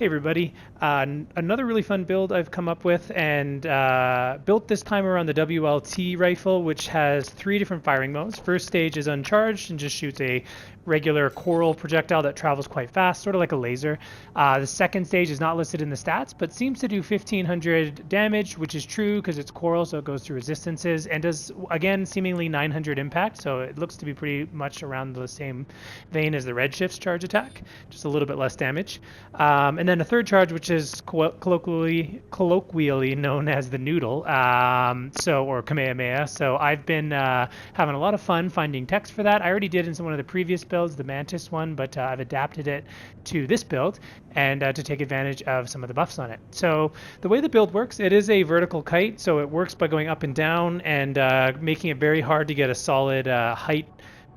Hey everybody, another really fun build I've come up with and built this time around the WLT rifle, which has 3 different firing modes. First stage is uncharged and just shoots a regular coral projectile that travels quite fast, sort of like a laser. The second stage is not listed in the stats, but seems to do 1500 damage, which is true because it's coral, so it goes through resistances, and does, again, seemingly 900 impact, so it looks to be pretty much around the same vein as the Redshifts charge attack, just a little bit less damage. And then a third charge, which is colloquially known as the Noodle, or Kamehameha. So I've been having a lot of fun finding text for that. I already did in one of the previous builds, the Mantis one, but I've adapted it to this build and to take advantage of some of the buffs on it. So the way the build works, it is a vertical kite, so it works by going up and down and making it very hard to get a solid height,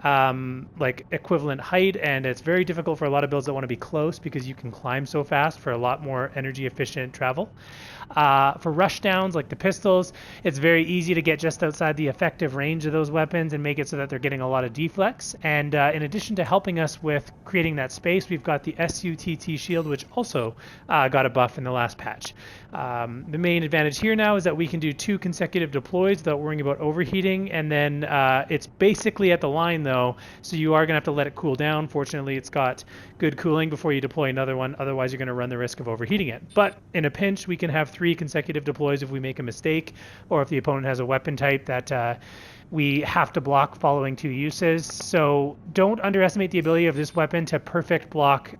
like equivalent height, and it's very difficult for a lot of builds that want to be close because you can climb so fast for a lot more energy efficient travel. For rush downs like the pistols, it's very easy to get just outside the effective range of those weapons and make it so that they're getting a lot of deflex. And in addition to helping us with creating that space, we've got the SUTTC Shield, which also got a buff in the last patch. The main advantage here now is that we can do 2 consecutive deploys without worrying about overheating, and then it's basically at the line though, so you are going to have to let it cool down. Fortunately, it's got good cooling before you deploy another one, otherwise you're going to run the risk of overheating it. But in a pinch, we can have 3 consecutive deploys if we make a mistake, or if the opponent has a weapon type that we have to block following 2 uses. So don't underestimate the ability of this weapon to perfect block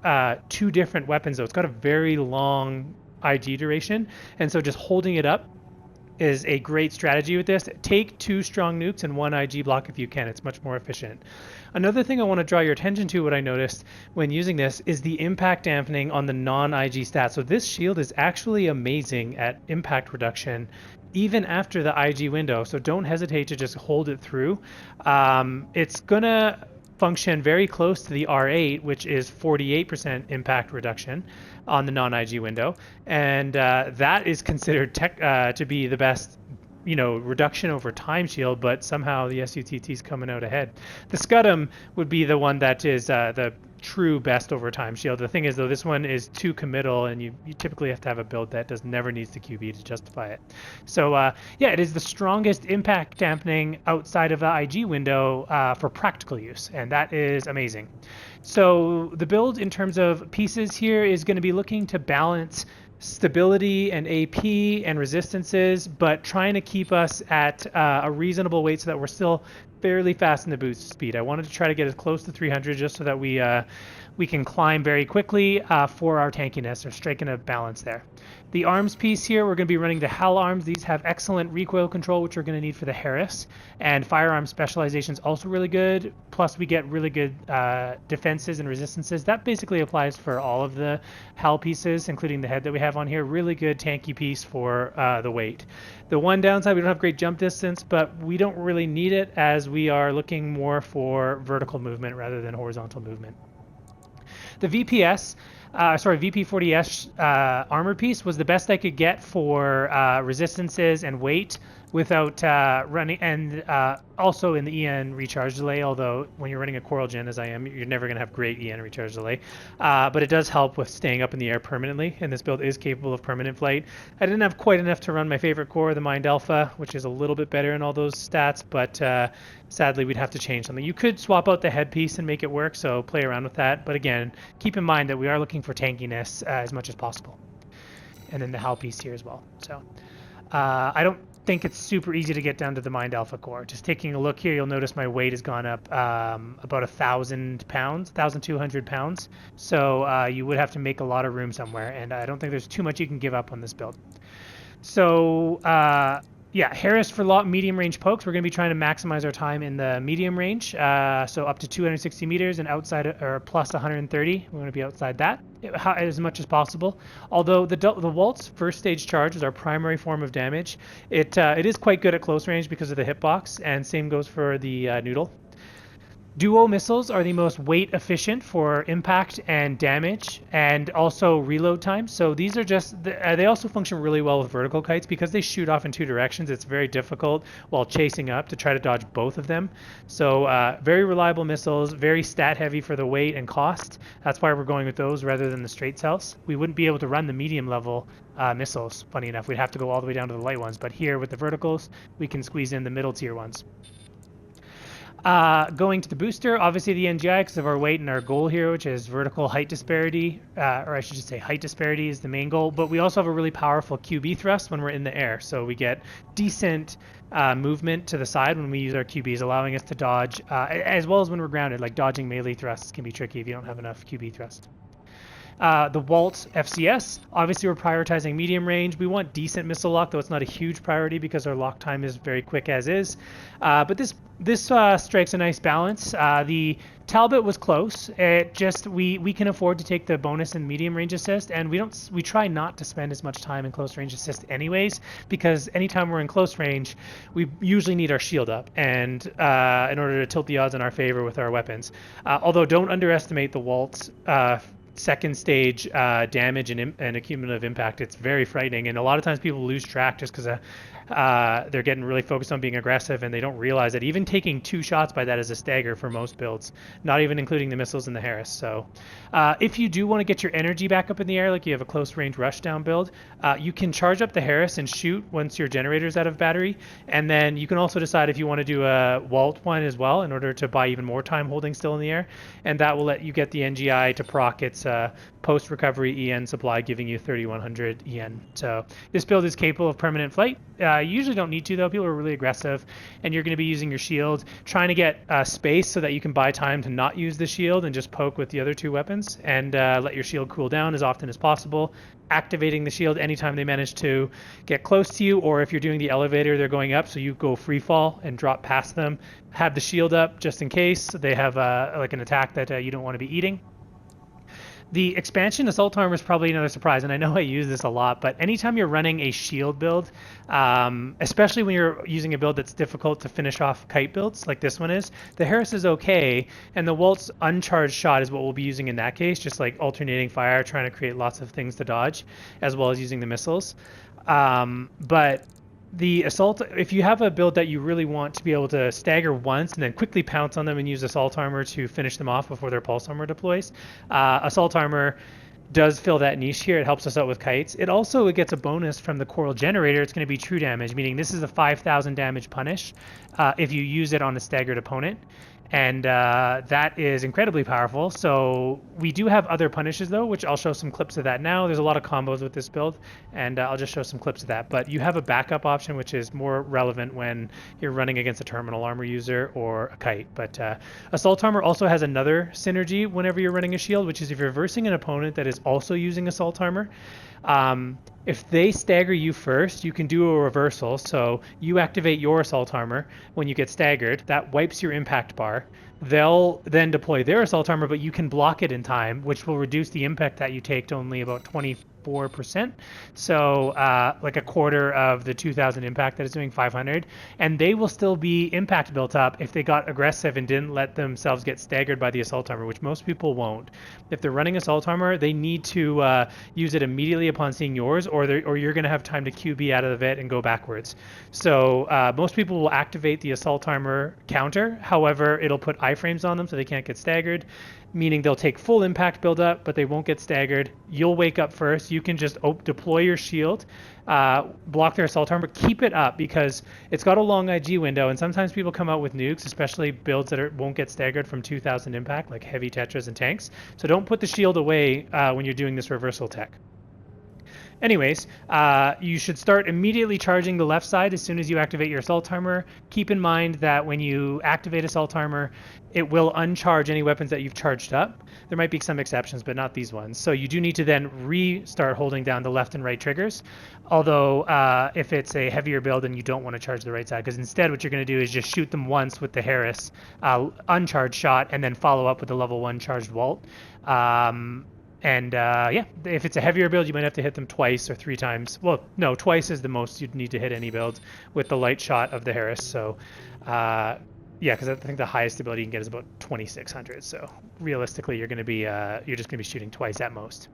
2 different weapons though. It's got a very long IG duration, and so just holding it up is a great strategy with this. Take 2 strong nukes and 1 IG block if you can. It's much more efficient. Another thing I want to draw your attention to, what I noticed when using this, is the impact dampening on the non-IG stats. So this shield is actually amazing at impact reduction even after the IG window, so don't hesitate to just hold it through. It's gonna function very close to the R8, which is 48% impact reduction on the non-IG window, and that is considered to be the best, reduction over time shield, but somehow the SUTT is coming out ahead. The Scudam would be the one that is the true best over time shield. The thing is though, this one is too committal, and you typically have to have a build that never needs the QB to justify it. So yeah, it is the strongest impact dampening outside of the IG window for practical use, and that is amazing. So the build in terms of pieces here is going to be looking to balance stability and AP and resistances, but trying to keep us at a reasonable weight so that we're still fairly fast in the boost speed. I wanted to try to get as close to 300 just so that we can climb very quickly for our tankiness, or striking a balance there. The arms piece here, we're going to be running the HAL arms. These have excellent recoil control, which we're going to need for the Harris, and firearm specialization is also really good. Plus we get really good defenses and resistances. That basically applies for all of the HAL pieces, including the head that we have on here. Really good tanky piece for the weight. The one downside, we don't have great jump distance, but we don't really need it as we are looking more for vertical movement rather than horizontal movement. The VP40S armor piece was the best I could get for resistances and weight without running, and also in the EN recharge delay, although when you're running a Coral Gen, as I am, you're never going to have great EN recharge delay. But it does help with staying up in the air permanently, and this build is capable of permanent flight. I didn't have quite enough to run my favorite core, the Mind Alpha, which is a little bit better in all those stats, but sadly we'd have to change something. You could swap out the headpiece and make it work, so play around with that. But again, keep in mind that we are looking for tankiness as much as possible. And then the HAL piece here as well. So I don't think it's super easy to get down to the Mind Alpha core. Just taking a look here, you'll notice my weight has gone up about 1,000 pounds, 1,200 pounds. So you would have to make a lot of room somewhere, and I don't think there's too much you can give up on this build. So yeah, Harris for medium range pokes. We're going to be trying to maximize our time in the medium range, so up to 260 meters and outside, or plus 130. We're going to be outside that as much as possible. Although the Waltz first stage charge is our primary form of damage, it is quite good at close range because of the hitbox, and same goes for the Noodle. Duo missiles are the most weight efficient for impact and damage, and also reload time. So these are just, they also function really well with vertical kites because they shoot off in two directions. It's very difficult while chasing up to try to dodge both of them. So very reliable missiles, very stat heavy for the weight and cost. That's why we're going with those rather than the straight cells. We wouldn't be able to run the medium level missiles, funny enough. We'd have to go all the way down to the light ones. But here with the verticals, we can squeeze in the middle tier ones. Going to the booster, obviously the NGI because of our weight and our goal here, which is vertical height disparity, or I should just say height disparity is the main goal. But we also have a really powerful QB thrust when we're in the air. So we get decent movement to the side when we use our QBs, allowing us to dodge, as well as when we're grounded. Like dodging melee thrusts can be tricky if you don't have enough QB thrust. The WLT FCS, obviously we're prioritizing medium range. We want decent missile lock, though it's not a huge priority because our lock time is very quick as is. But this strikes a nice balance. The Talbot was close. It just we can afford to take the bonus in medium range assist, and we try not to spend as much time in close range assist anyways, because anytime we're in close range, we usually need our shield up, and in order to tilt the odds in our favor with our weapons. Although don't underestimate the WLT's second stage damage and accumulative impact. It's very frightening, and a lot of times people lose track just because they're getting really focused on being aggressive, and they don't realize that even taking 2 shots by that is a stagger for most builds, not even including the missiles and the Harris. So if you do want to get your energy back up in the air, like you have a close range rushdown build, you can charge up the Harris and shoot once your generator's out of battery, and then you can also decide if you want to do a WLT one as well in order to buy even more time holding still in the air, and that will let you get the NGI to proc its post-recovery EN supply, giving you 3100 EN. So this build is capable of permanent flight. You usually don't need to, though. People are really aggressive, and you're going to be using your shield, trying to get space so that you can buy time to not use the shield and just poke with the other 2 weapons, and let your shield cool down as often as possible, activating the shield anytime they manage to get close to you, or if you're doing the elevator, they're going up, so you go free fall and drop past them. Have the shield up just in case they have like an attack that you don't want to be eating. The expansion assault armor is probably another surprise, and I know I use this a lot, but anytime you're running a shield build, especially when you're using a build that's difficult to finish off kite builds like this one is, the Harris is okay, and the WLT's uncharged shot is what we'll be using in that case, just like alternating fire, trying to create lots of things to dodge, as well as using the missiles. But the assault, if you have a build that you really want to be able to stagger once and then quickly pounce on them and use assault armor to finish them off before their pulse armor deploys, assault armor does fill that niche here. It helps us out with kites. It gets a bonus from the coral generator. It's going to be true damage, meaning this is a 5,000 damage punish if you use it on a staggered opponent. And that is incredibly powerful. So we do have other punishes, though, which I'll show some clips of that now. There's a lot of combos with this build, and I'll just show some clips of that. But you have a backup option, which is more relevant when you're running against a terminal armor user or a kite. But assault armor also has another synergy whenever you're running a shield, which is if you're versing an opponent that is also using assault armor, if they stagger you first, you can do a reversal. So you activate your assault armor when you get staggered. That wipes your impact bar. They'll then deploy their assault armor, but you can block it in time, which will reduce the impact that you take to only about 24%. So like a quarter of the 2,000 impact that is doing 500. And they will still be impact built up if they got aggressive and didn't let themselves get staggered by the assault armor, which most people won't. If they're running assault armor, they need to use it immediately upon seeing yours, or you're going to have time to QB out of it and go backwards. So most people will activate the assault armor counter. However, it'll put iframes on them so they can't get staggered, meaning they'll take full impact build up, but they won't get staggered. You'll wake up first. You can just deploy your shield, block their assault armor, keep it up because it's got a long IG window, and sometimes people come out with nukes, especially builds that won't get staggered from 2,000 impact, like heavy tetras and tanks. So don't put the shield away when you're doing this reversal tech. Anyways, you should start immediately charging the left side as soon as you activate your assault armor. Keep in mind that when you activate assault armor, it will uncharge any weapons that you've charged up. There might be some exceptions, but not these ones. So you do need to then restart holding down the left and right triggers. Although if it's a heavier build, then you don't want to charge the right side, because instead what you're going to do is just shoot them once with the Harris uncharged shot and then follow up with the level 1 charged WLT. Yeah, if it's a heavier build, you might have to hit them twice or 3 times. Well, no, twice is the most you'd need to hit any build with the light shot of the Harris. So yeah, because I think the highest ability you can get is about 2600. So realistically, you're just gonna be shooting twice at most.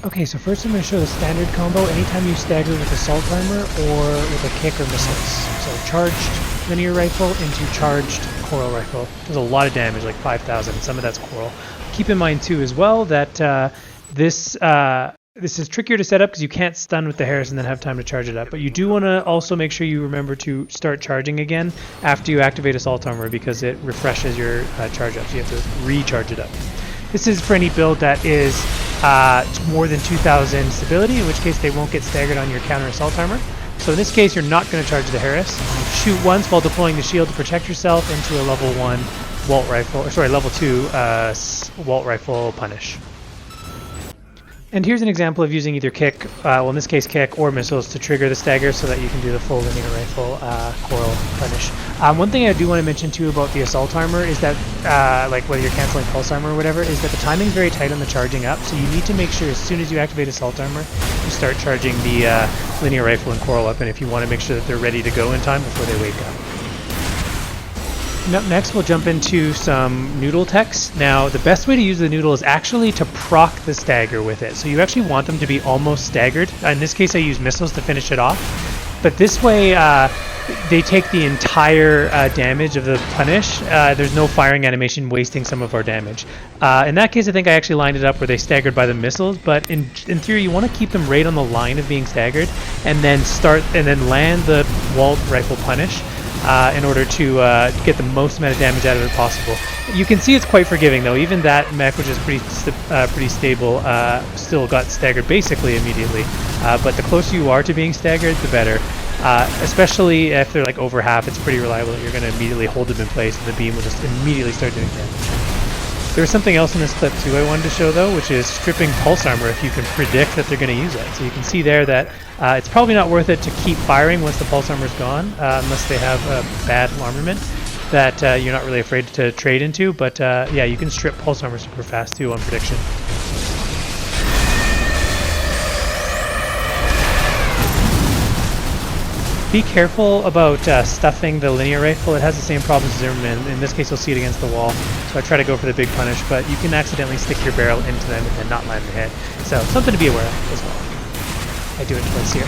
Okay, so first I'm going to show the standard combo anytime you stagger with Assault Armor or with a kick or missiles. So charged linear rifle into charged coral rifle. Does a lot of damage, like 5,000. Some of that's coral. Keep in mind too as well that this is trickier to set up because you can't stun with the Harris and then have time to charge it up. But you do want to also make sure you remember to start charging again after you activate Assault Armor because it refreshes your charge up. So you have to recharge it up. This is for any build that is more than 2,000 stability, in which case they won't get staggered on your counter assault armor. So in this case, you're not going to charge the Harris. Shoot once while deploying the shield to protect yourself into a level 1 Walt rifle, or sorry, level 2 Walt rifle punish. And here's an example of using either kick, well in this case kick, or missiles to trigger the stagger so that you can do the full linear rifle coral punish. One thing I do want to mention too about the assault armor is that, like whether you're canceling pulse armor or whatever, is that the timing is very tight on the charging up, so you need to make sure as soon as you activate assault armor, you start charging the linear rifle and coral weapon if you want to make sure that they're ready to go in time before they wake up. Up next, we'll jump into some noodle techs. Now, the best way to use the noodle is actually to proc the stagger with it. So you actually want them to be almost staggered. In this case, I use missiles to finish it off. But this way, they take the entire damage of the punish. There's no firing animation wasting some of our damage. In that case, I think I actually lined it up where they staggered by the missiles. But in theory, you want to keep them right on the line of being staggered, and then land the Walt rifle punish. In order to get the most amount of damage out of it possible. You can see it's quite forgiving though. Even that mech, which is pretty stable, still got staggered basically immediately. But the closer you are to being staggered, the better. Especially if they're like over half, it's pretty reliable that you're going to immediately hold them in place and the beam will just immediately start doing damage. There was something else in this clip too I wanted to show though, which is stripping pulse armor if you can predict that they're going to use it. So you can see there that it's probably not worth it to keep firing once the pulse armor is gone, unless they have a bad armament that you're not really afraid to trade into. But yeah, you can strip pulse armor super fast too on prediction. Be careful about stuffing the linear rifle. It has the same problems as Zimmerman. In this case, you'll see it against the wall. So I try to go for the big punish, but you can accidentally stick your barrel into them and then not land the hit. So something to be aware of as well. I do it twice here.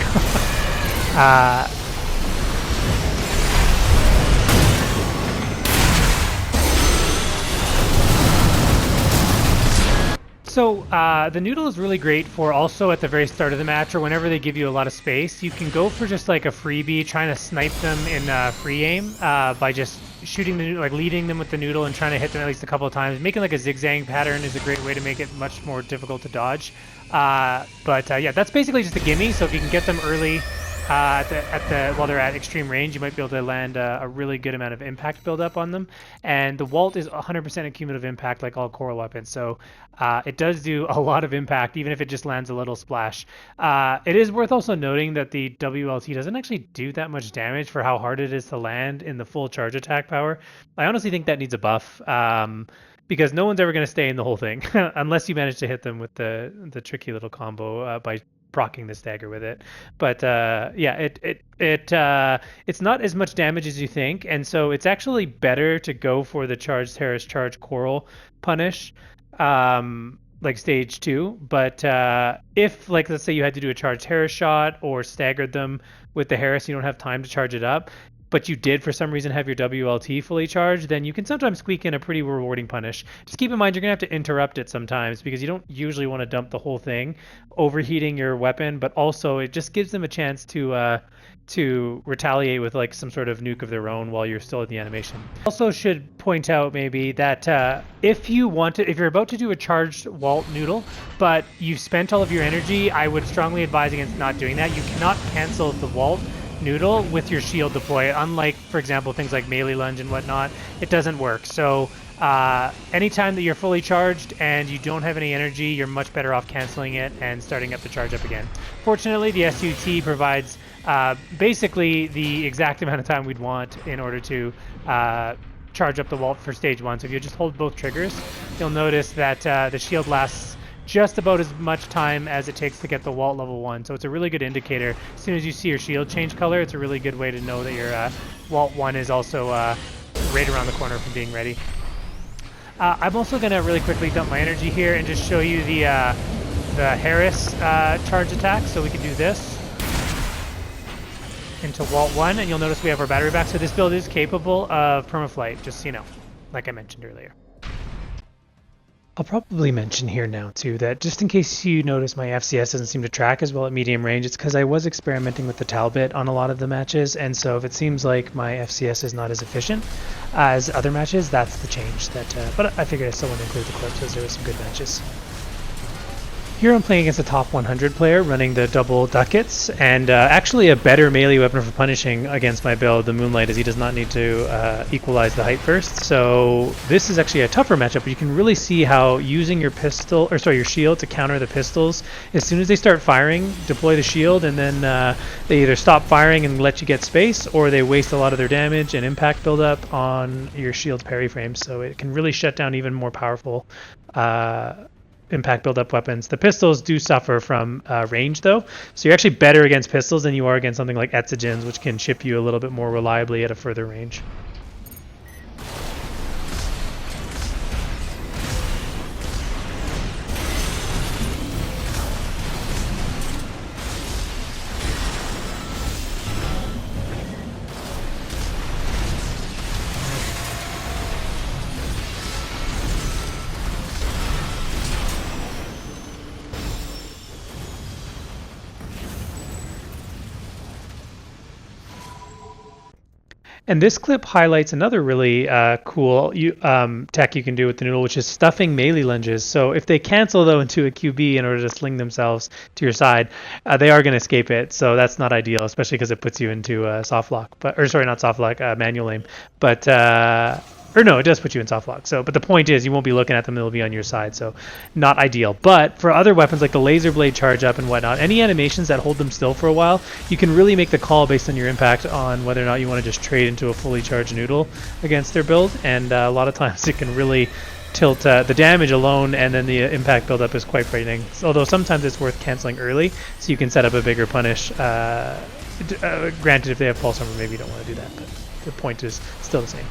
So the noodle is really great for also at the very start of the match or whenever they give you a lot of space. You can go for just like a freebie, trying to snipe them in free aim by just shooting the like leading them with the noodle and trying to hit them at least a couple of times. Making like a zigzag pattern is a great way to make it much more difficult to dodge. Yeah, that's basically just a gimme. So if you can get them early while they're at extreme range, you might be able to land a really good amount of impact buildup on them. And the Walt is 100% a cumulative impact like all coral weapons, so it does do a lot of impact even if it just lands a little splash. It is worth also noting that the WLT doesn't actually do that much damage for how hard it is to land in the full charge attack power. I honestly think that needs a buff. Because no one's ever going to stay in the whole thing unless you manage to hit them with the tricky little combo by proccing the stagger with it. But yeah, it's not as much damage as you think, and so it's actually better to go for the charged Harris charge coral punish like stage 2. But if like let's say you had to do a charged Harris shot or staggered them with the Harris, you don't have time to charge it up, but you did for some reason have your WLT fully charged, then you can sometimes squeak in a pretty rewarding punish. Just keep in mind you're going to have to interrupt it sometimes because you don't usually want to dump the whole thing, overheating your weapon, but also it just gives them a chance to retaliate with like some sort of nuke of their own while you're still in the animation. Also should point out maybe that if you're about to do a charged Walt noodle, but you've spent all of your energy, I would strongly advise against not doing that. You cannot cancel the Walt noodle with your shield deploy. Unlike, for example, things like melee lunge and whatnot, it doesn't work. So anytime that you're fully charged and you don't have any energy, you're much better off canceling it and starting up the charge up again. Fortunately, the SUT provides basically the exact amount of time we'd want in order to charge up the Walt for stage 1. So if you just hold both triggers, you'll notice that the shield lasts just about as much time as it takes to get the WLT level 1. So it's a really good indicator. As soon as you see your shield change color, it's a really good way to know that your WLT 1 is also right around the corner from being ready. I'm also going to really quickly dump my energy here and just show you the Harris charge attack. So we can do this into WLT 1, and you'll notice we have our battery back. So this build is capable of permaflight, just so you know, like I mentioned earlier. I'll probably mention here now too that just in case you notice my FCS doesn't seem to track as well at medium range, it's because I was experimenting with the Talbot on a lot of the matches, and so if it seems like my FCS is not as efficient as other matches, that's the change. But I figured I still want to include the clips as there were some good matches. Here I'm playing against a top 100 player running the double ducats, and actually a better melee weapon for punishing against my build, the Moonlight, as he does not need to equalize the height first. So this is actually a tougher matchup, but you can really see how using your your shield to counter the pistols, as soon as they start firing, deploy the shield, and then they either stop firing and let you get space, or they waste a lot of their damage and impact buildup on your shield parry frames. So it can really shut down even more powerful impact build-up weapons. The pistols do suffer from range though, so you're actually better against pistols than you are against something like Etsugens, which can chip you a little bit more reliably at a further range. And this clip highlights another really cool tech you can do with the noodle, which is stuffing melee lunges. So if they cancel though into a QB in order to sling themselves to your side, they are going to escape it. So that's not ideal, especially because it puts you into soft lock. Not soft lock, manual aim. Or no, it does put you in soft lock. But the point is, you won't be looking at them; they'll be on your side. So, not ideal. But for other weapons like the laser blade charge up and whatnot, any animations that hold them still for a while, you can really make the call based on your impact on whether or not you want to just trade into a fully charged noodle against their build. And a lot of times, it can really tilt the damage alone, and then the impact buildup is quite frightening. Although sometimes it's worth canceling early, so you can set up a bigger punish. Granted, if they have pulse armor, maybe you don't want to do that. But the point is still the same.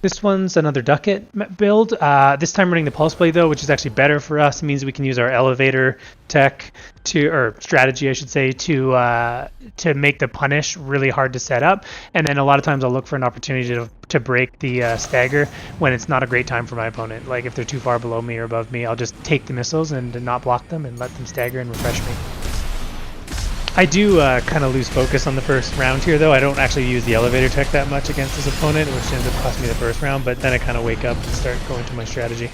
This one's another ducat build. This time running the pulse blade though, which is actually better for us. It means we can use our elevator tech or strategy, I should say, to make the punish really hard to set up. And then a lot of times I'll look for an opportunity to break the stagger when it's not a great time for my opponent. Like if they're too far below me or above me, I'll just take the missiles and not block them and let them stagger and refresh me. I do kind of lose focus on the first round here, though. I don't actually use the elevator tech that much against this opponent, which ends up costing me the first round, but then I kind of wake up and start going to my strategy.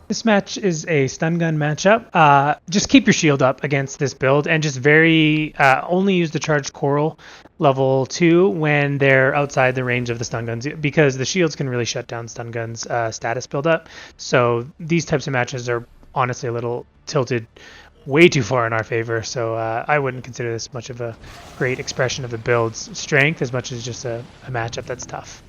This match is a stun gun matchup. Just keep your shield up against this build and just only use the charged coral level 2 when they're outside the range of the stun guns, because the shields can really shut down stun guns status build up. So these types of matches are honestly a little tilted way too far in our favor. So I wouldn't consider this much of a great expression of the build's strength as much as just a matchup that's tough.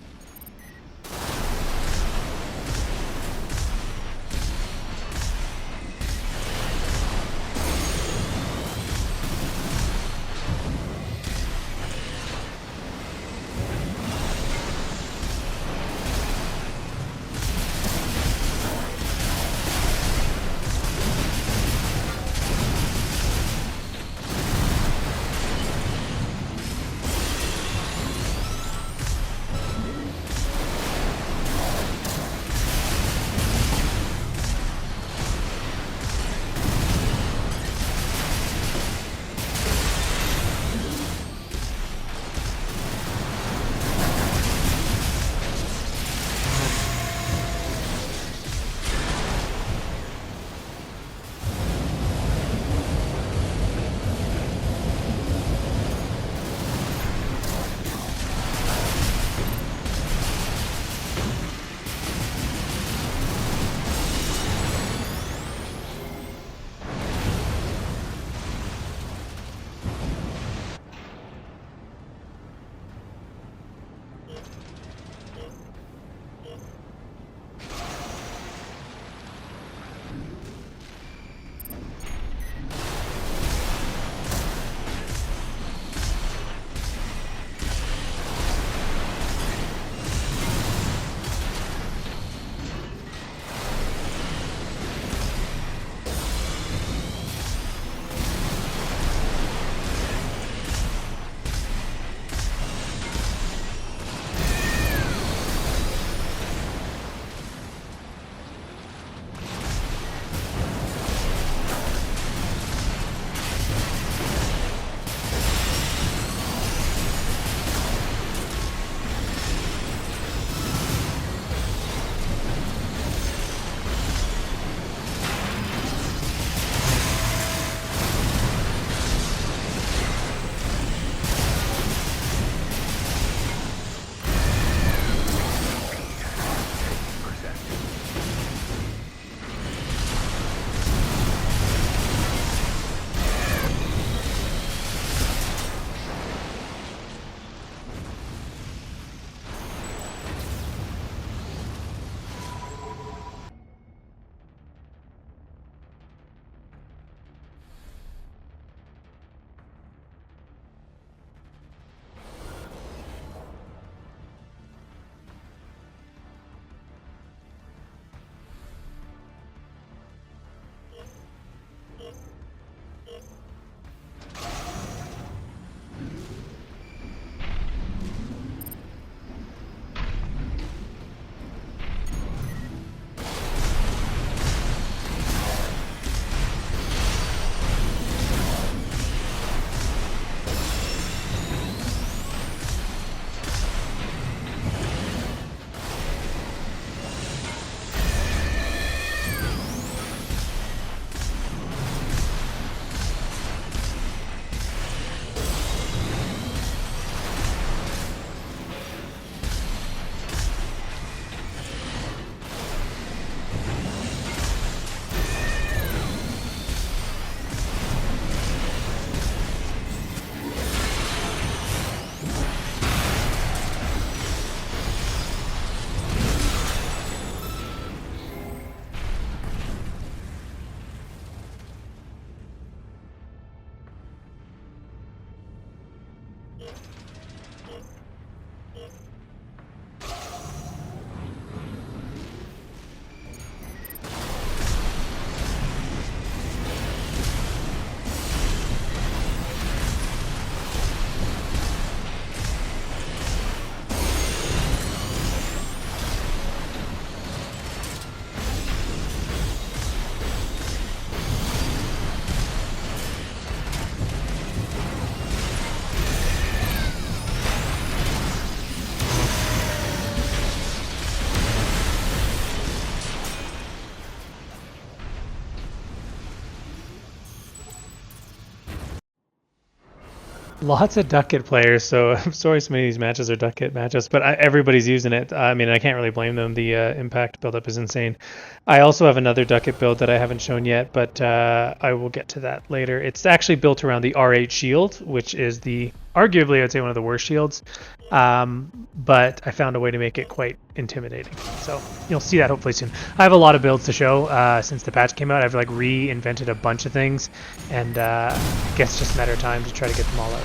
Lots of duck kit players, so I'm sorry so many of these matches are duck kit matches, but everybody's using it. I mean, I can't really blame them. The impact buildup is insane. I also have another duck kit build that I haven't shown yet, but I will get to that later. It's actually built around the R8 shield, which is the arguably, I'd say, one of the worst shields. But I found a way to make it quite intimidating. So you'll see that hopefully soon. I have a lot of builds to show since the patch came out. I've like reinvented a bunch of things, and I guess it's just a matter of time to try to get them all out.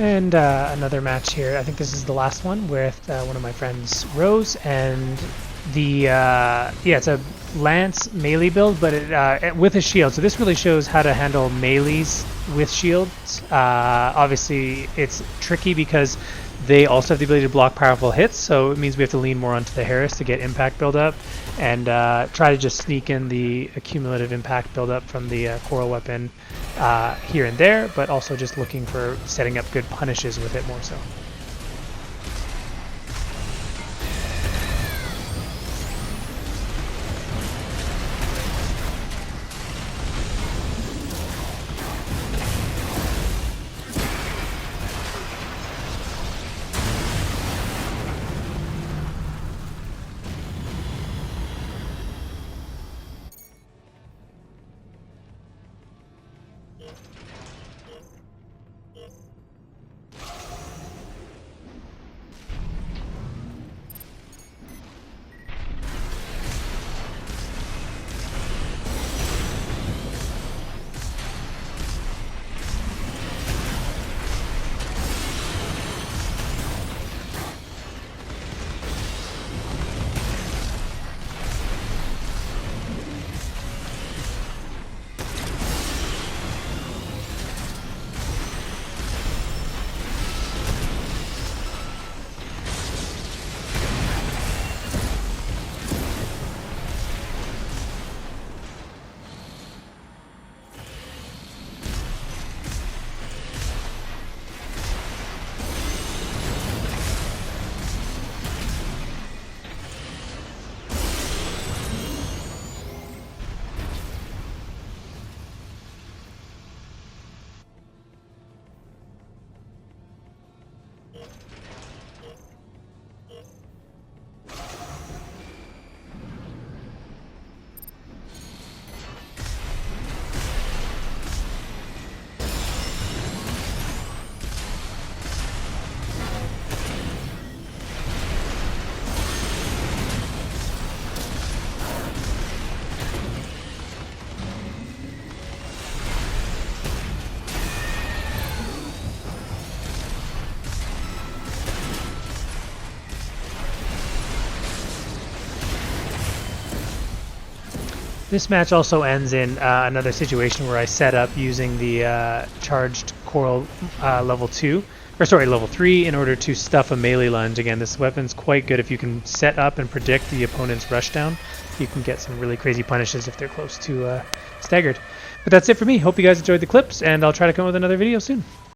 And another match here. I think this is the last one with one of my friends, Rose, and the yeah, it's a Lance melee build, but it with a shield. So this really shows how to handle melees with shields. Obviously, it's tricky because they also have the ability to block powerful hits, so it means we have to lean more onto the Harris to get impact build-up, and try to just sneak in the accumulative impact build-up from the coral weapon here and there, but also just looking for setting up good punishes with it more so. This match also ends in another situation where I set up using the charged coral level 3 in order to stuff a melee lunge. Again, this weapon's quite good if you can set up and predict the opponent's rushdown. You can get some really crazy punishes if they're close to staggered. But that's it for me. Hope you guys enjoyed the clips, and I'll try to come up with another video soon.